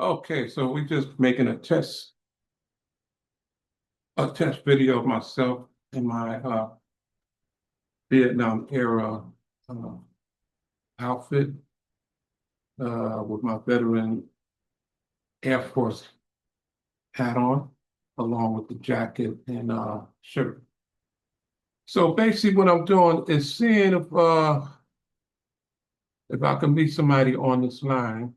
Okay, so we're just making a test video of myself in my Vietnam era uh, outfit with my veteran Air Force hat on, along with the jacket and shirt. So basically, what I'm doing is seeing if I can meet somebody on this line.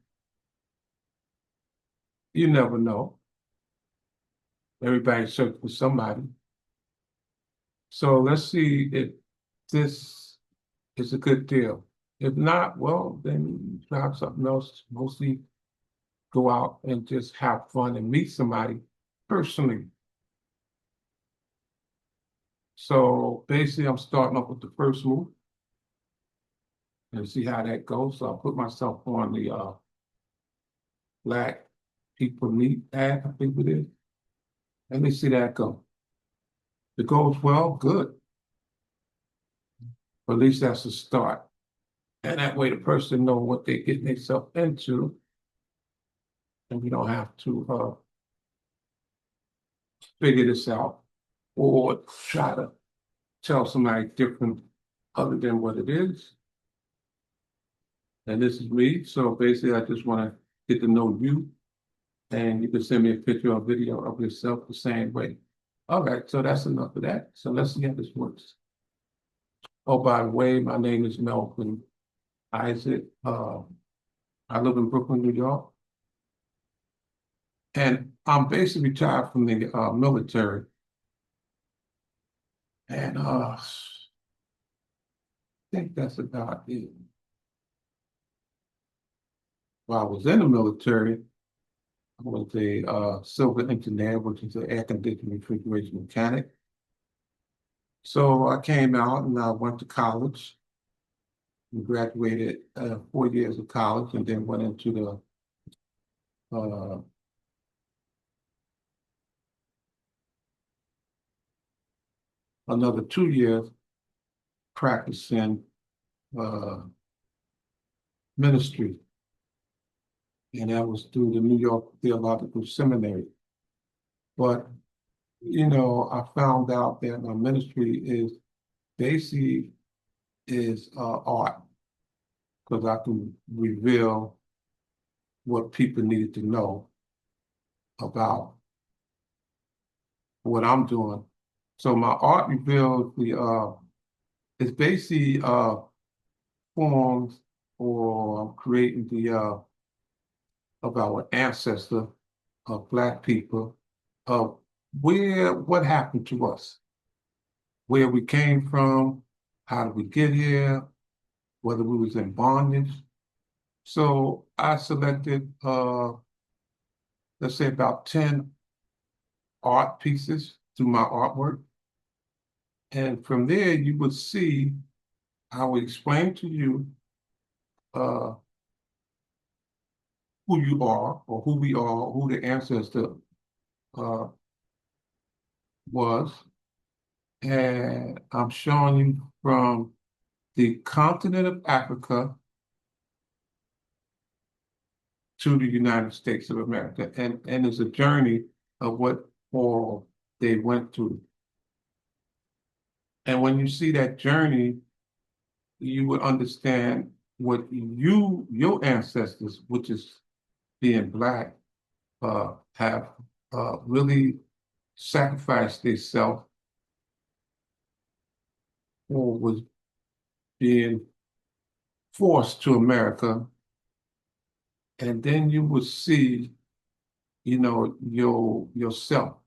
You never know. Everybody's searching for somebody. So let's see if this is a good deal. If not, well, then try something else. Mostly go out and just have fun and meet somebody personally. So basically, I'm starting off with the first move and see how that goes. So I'll put myself on the Black People Meet ad, I think it is. Let me see that go. If it goes well, good. But at least that's a start. And that way the person know what they're getting themselves into, and we don't have to figure this out or try to tell somebody different other than what it is. And this is me. So basically, I just want to get to know you. And you can send me a picture or video of yourself the same way. All right, so that's enough of that. So let's see how this works. Oh, by the way, my name is Melvin Isaac. I live in Brooklyn, New York. And I'm basically retired from the military. And I think that's about it. While I was in the military, I was a civil engineer, which is an air conditioning refrigeration mechanic. So I came out and I went to college and graduated 4 years of college and then went into uh, another 2 years practicing uh, ministry. And that was through the New York Theological Seminary. But, I found out that my ministry is basically is art because I can reveal what people needed to know about what I'm doing. So my art reveals it's basically forms or creating the of our ancestor of Black people of what happened to us, where we came from, how did we get here, whether we was in bondage. So I selected let's say about 10 art pieces through my artwork. And from there you would see, I would explain to you uh, who you are or who we are, who the ancestor uh, was. And I'm showing you from the continent of Africa to the United States of America. And it's a journey of what all they went through. And when you see that journey, you would understand what your ancestors, which is being Black, have really sacrificed themselves or was being forced to America. And then you will see, yourself.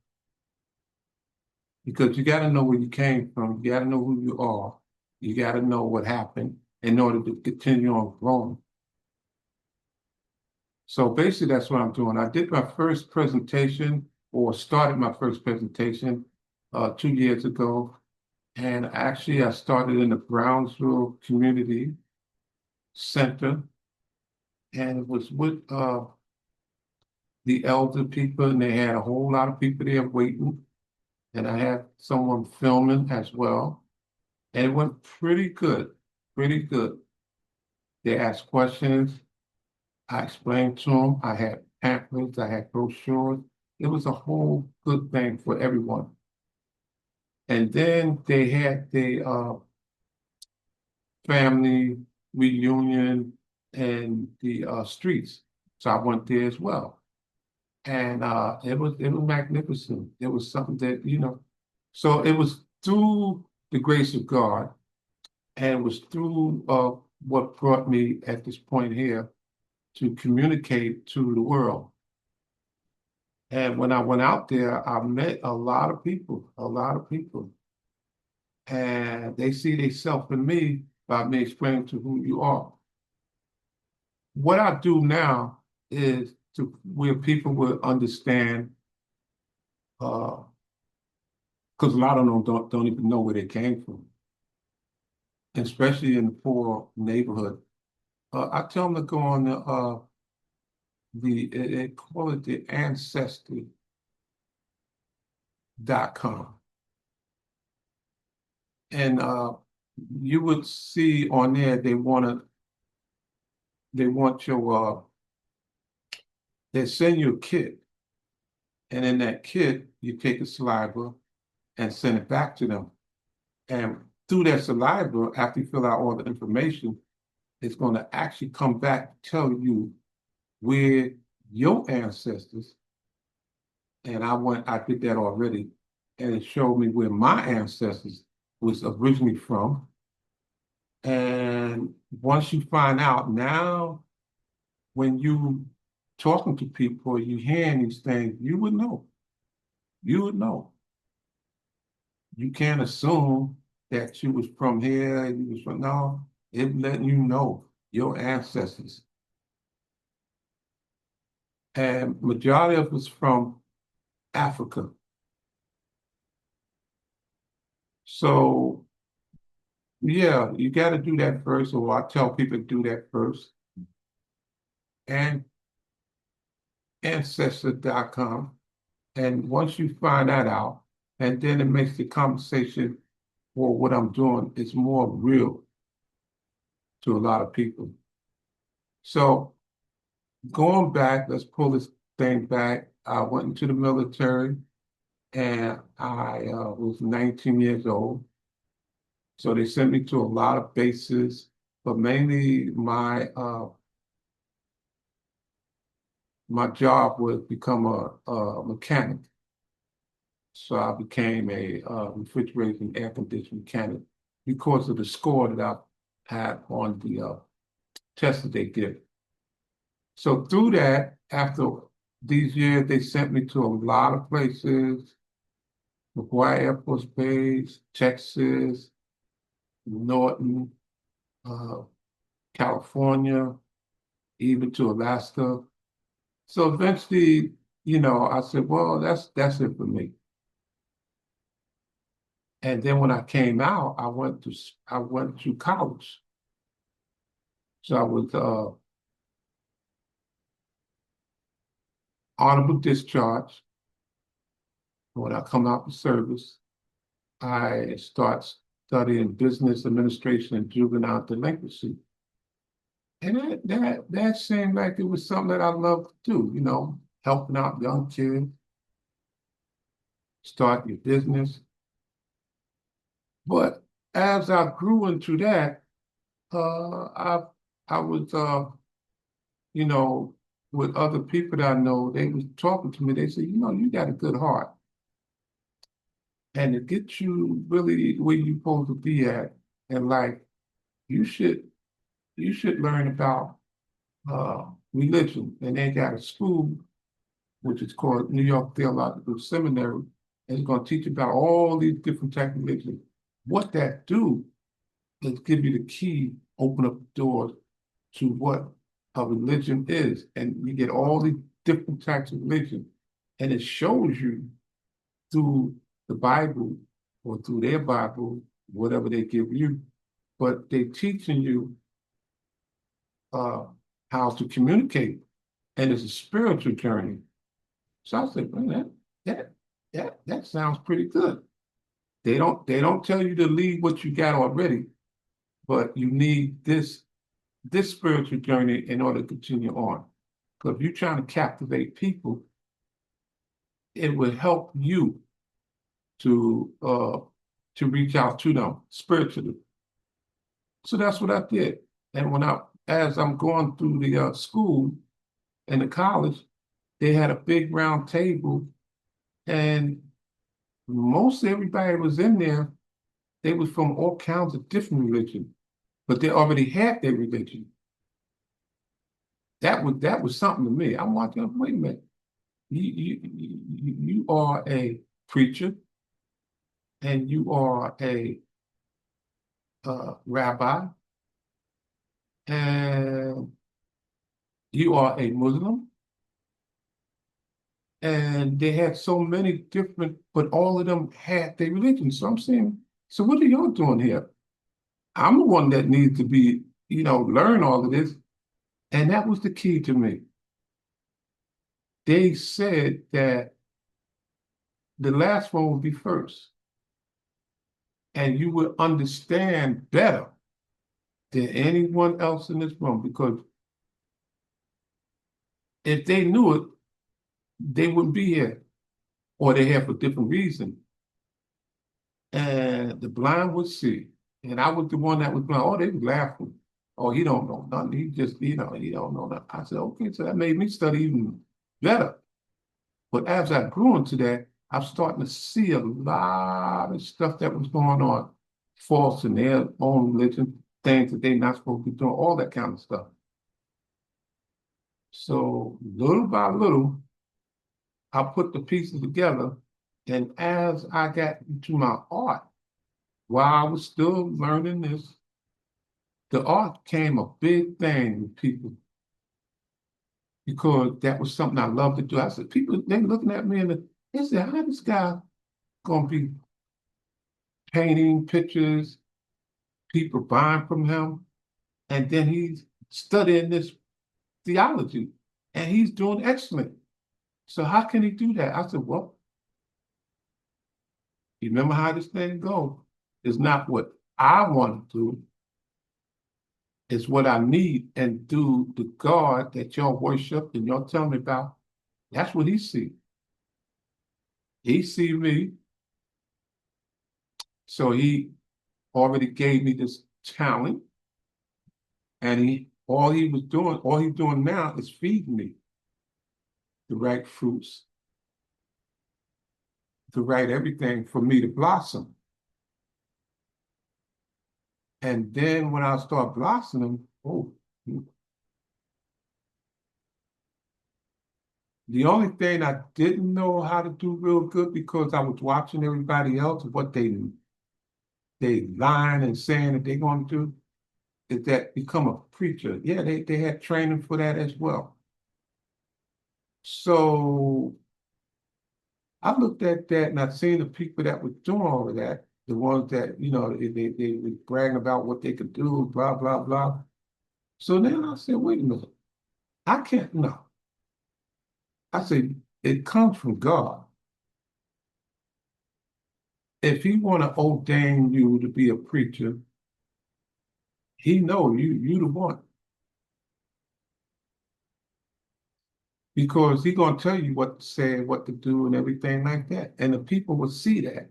Because you got to know where you came from, you got to know who you are, you got to know what happened in order to continue on growing. So basically, that's what I'm doing. I did my first presentation or started my first presentation 2 years ago. And actually, I started in the Brownsville Community Center. And it was with the elder people, and they had a whole lot of people there waiting. And I had someone filming as well. And it went pretty good, pretty good. They asked questions. I explained to them. I had pamphlets, I had brochures. It was a whole good thing for everyone. And then they had the family reunion and the streets. So I went there as well. And it was magnificent. It was something that, so it was through the grace of God, and it was through what brought me at this point here to communicate to the world. And when I went out there, I met a lot of people, and they see themselves in me by me explaining to who you are. What I do now is to where people will understand, because a lot of them don't even know where they came from, especially in the poor neighborhood. I tell them to go on they call it the ancestry.com. And you would see on there they want they send you a kit, and in that kit you take a saliva and send it back to them. And through that saliva, after you fill out all the information, it's going to actually come back to tell you where your ancestors, and I did that already, and it showed me where my ancestors was originally from. And once you find out now, when you talking to people, you hearing these things, you would know. You would know. You can't assume that you was from here, you was from, no, it letting you know your ancestors. And majority of us from Africa. So yeah, you got to do that first, or I tell people to do that first. And ancestor.com. And once you find that out, and then it makes the conversation for what I'm doing is more real to a lot of people. So going back, let's pull this thing back. I went into the military and I was 19 years old. So they sent me to a lot of bases, but mainly my job was become a mechanic. So I became a refrigerator and air conditioning mechanic because of the score that I had on the test that they did. So through that, after these years, they sent me to a lot of places, McGuire Air Force Base, Texas, Norton, uh, California, even to Alaska. So eventually, I said, well, that's it for me. And then when I came out, I went to college. So I was honorable discharge. When I come out of service, I start studying business administration and juvenile delinquency. And that seemed like it was something that I loved to do, helping out young kids, start your business. But as I grew into that, I was, you know, with other people that I know, they was talking to me. They said, you got a good heart, and to get you really where you're supposed to be at in life, you should you should learn about religion. And they got a school which is called New York Theological Seminary, and it's going to teach you about all these different types of religion. What that do is give you the key, open up the doors to what a religion is. And you get all these different types of religion. And it shows you through the Bible or through their Bible, whatever they give you, but they're teaching you uh, how to communicate. And it's a spiritual journey. So I said, man, that sounds pretty good. They don't tell you to leave what you got already, but you need this spiritual journey in order to continue on. Because if you're trying to captivate people, it would help you to uh to reach out to them spiritually. So that's what I did. And as I'm going through the school and the college, they had a big round table, and most everybody was in there. They was from all kinds of different religions, but they already had their religion. That was something to me. I'm watching. Wait a minute. You are a preacher, and you are a rabbi, and you are a Muslim, and they had so many different, but all of them had their religion. So I'm saying, so what are y'all doing here? I'm the one that needs to be, learn all of this. And that was the key to me. They said that the last one would be first, and you would understand better than anyone else in this room, because if they knew it, they wouldn't be here, or they're here for different reasons. And the blind would see. And I was the one that was blind. Oh, they were laughing. Oh, he don't know nothing. He just, he don't know nothing. I said, okay, so that made me study even better. But as I grew into that, I'm starting to see a lot of stuff that was going on, false in their own religion, things that they're not supposed to be doing, all that kind of stuff. So little by little, I put the pieces together. And as I got into my art, while I was still learning this, the art came a big thing with people, because that was something I loved to do. I said, people, they looking at me and they said, how this guy gonna be painting pictures, people buying from him, and then he's studying this theology, and he's doing excellent. So how can he do that? I said, well, you remember how this thing goes. It's not what I want to do, it's what I need, and do the God that y'all worship and y'all tell me about. That's what he see. He see me, so he already gave me this talent, and all he's doing now is feeding me the right fruits, the right everything for me to blossom. And then when I start blossoming, oh, the only thing I didn't know how to do real good, because I was watching everybody else, what they lying and saying that they're going to do, is that become a preacher. Yeah, they had training for that as well. So I looked at that and I seen the people that were doing all of that, the ones that, they were bragging about what they could do, blah, blah, blah. So then I said, wait a minute, I can't, no. I said, it comes from God. If he want to ordain you to be a preacher, he know you the one. Because he gonna tell you what to say, what to do, and everything like that. And the people will see that.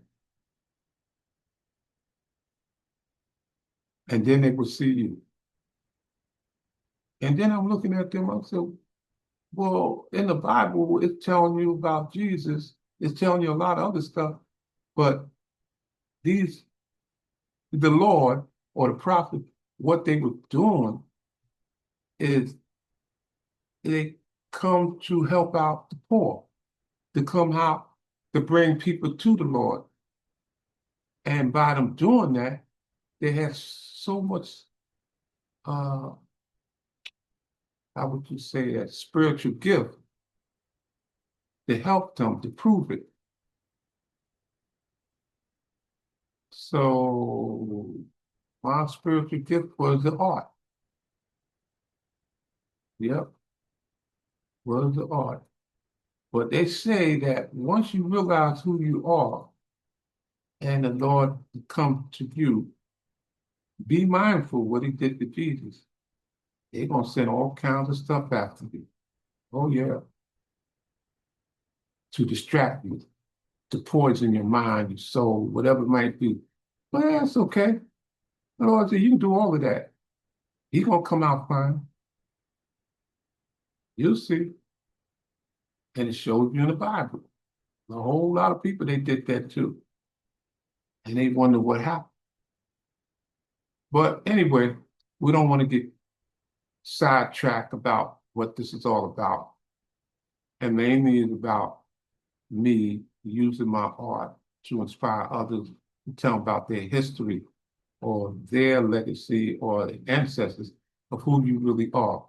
And then they will see you. And then I'm looking at them, I said, well, in the Bible, it's telling you about Jesus, it's telling you a lot of other stuff, but these, the Lord or the prophet, what they were doing is they come to help out the poor, to come out to bring people to the Lord. And by them doing that, they have so much, uh, how would you say that, spiritual gift to help them to prove it. So my spiritual gift was the art. Yep, was the art. But they say that once you realize who you are and the Lord come to you, be mindful what he did to Jesus. They're gonna send all kinds of stuff after you. Oh yeah, to distract you, to poison your mind, your soul, whatever it might be. Well, that's okay. The Lord said, you can do all of that. He's gonna come out fine. You'll see. And it shows you in the Bible. A whole lot of people they did that too. And they wonder what happened. But anyway, we don't want to get sidetracked about what this is all about. And mainly it's about me using my art to inspire others to tell them about their history or their legacy or the ancestors of who you really are.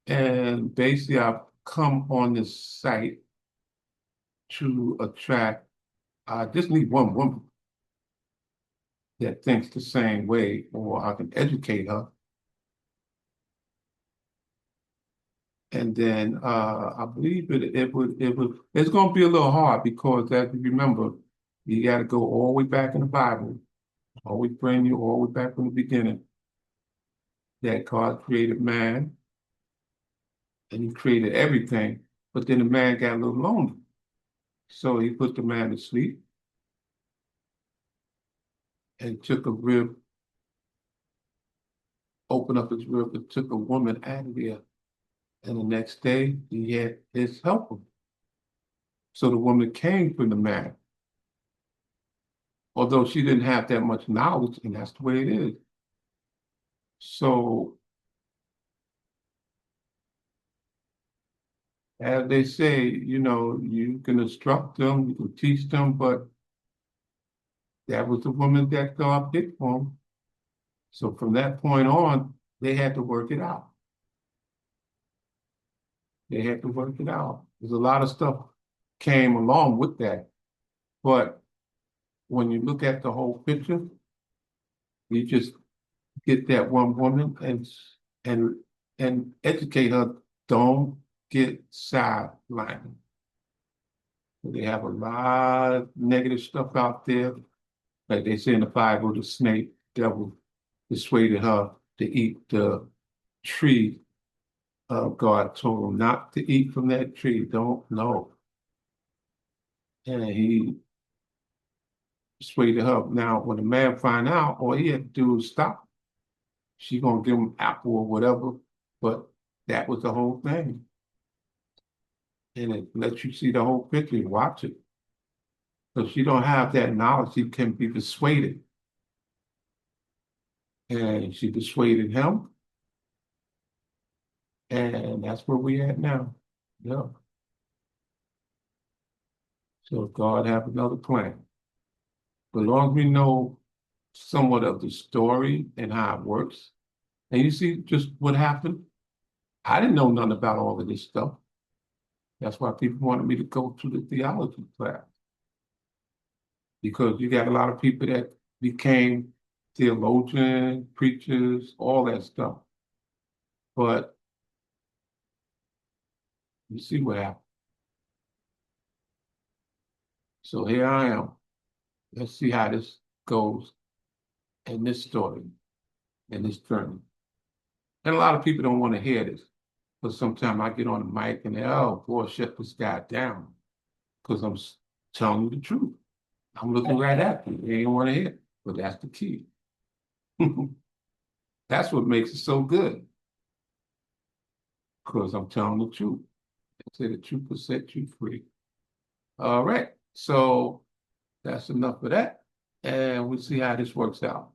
And basically, I've come on this site to attract, I just need one woman that thinks the same way, or I can educate her. And then I believe it's going to be a little hard because as you remember, you got to go all the way back in the Bible, always bring you all the way back from the beginning that God created man and he created everything, but then the man got a little lonely. So he put the man to sleep and took a rib, opened up his rib and took a woman out of there. And the next day he had his helper. So the woman came from the man, although she didn't have that much knowledge, and that's the way it is. So, as they say, you can instruct them, you can teach them, but that was the woman that God picked for them. So from that point on, they had to work it out. They had to work it out. There's a lot of stuff came along with that. But when you look at the whole picture, you just get that one woman and and educate her. Don't get sidelined. They have a lot of negative stuff out there. Like they say in the Bible, the snake, devil persuaded her to eat the tree. God told him not to eat from that tree. Don't know. And he persuaded her. Now, when the man find out, all he had to do was stop. She gonna give him apple or whatever. But that was the whole thing. And it lets you see the whole picture. Watch it. Because she don't have that knowledge, she can be persuaded. And she persuaded him. And that's where we at now. Yeah. So God have another plan. But as long as we know somewhat of the story and how it works, and you see just what happened, I didn't know nothing about all of this stuff. That's why people wanted me to go to the theology class. Because you got a lot of people that became theologians, preachers, all that stuff. But you see what happened. So here I am. Let's see how this goes in this story, in this journey. And a lot of people don't want to hear this. But sometimes I get on the mic and they, oh, boy, shut this guy down. Because I'm telling you the truth. I'm looking right at you. They ain't want to hear it. But that's the key. That's what makes it so good. Because I'm telling the truth. They say the truth will set you free. All right. So that's enough of that. And we'll see how this works out.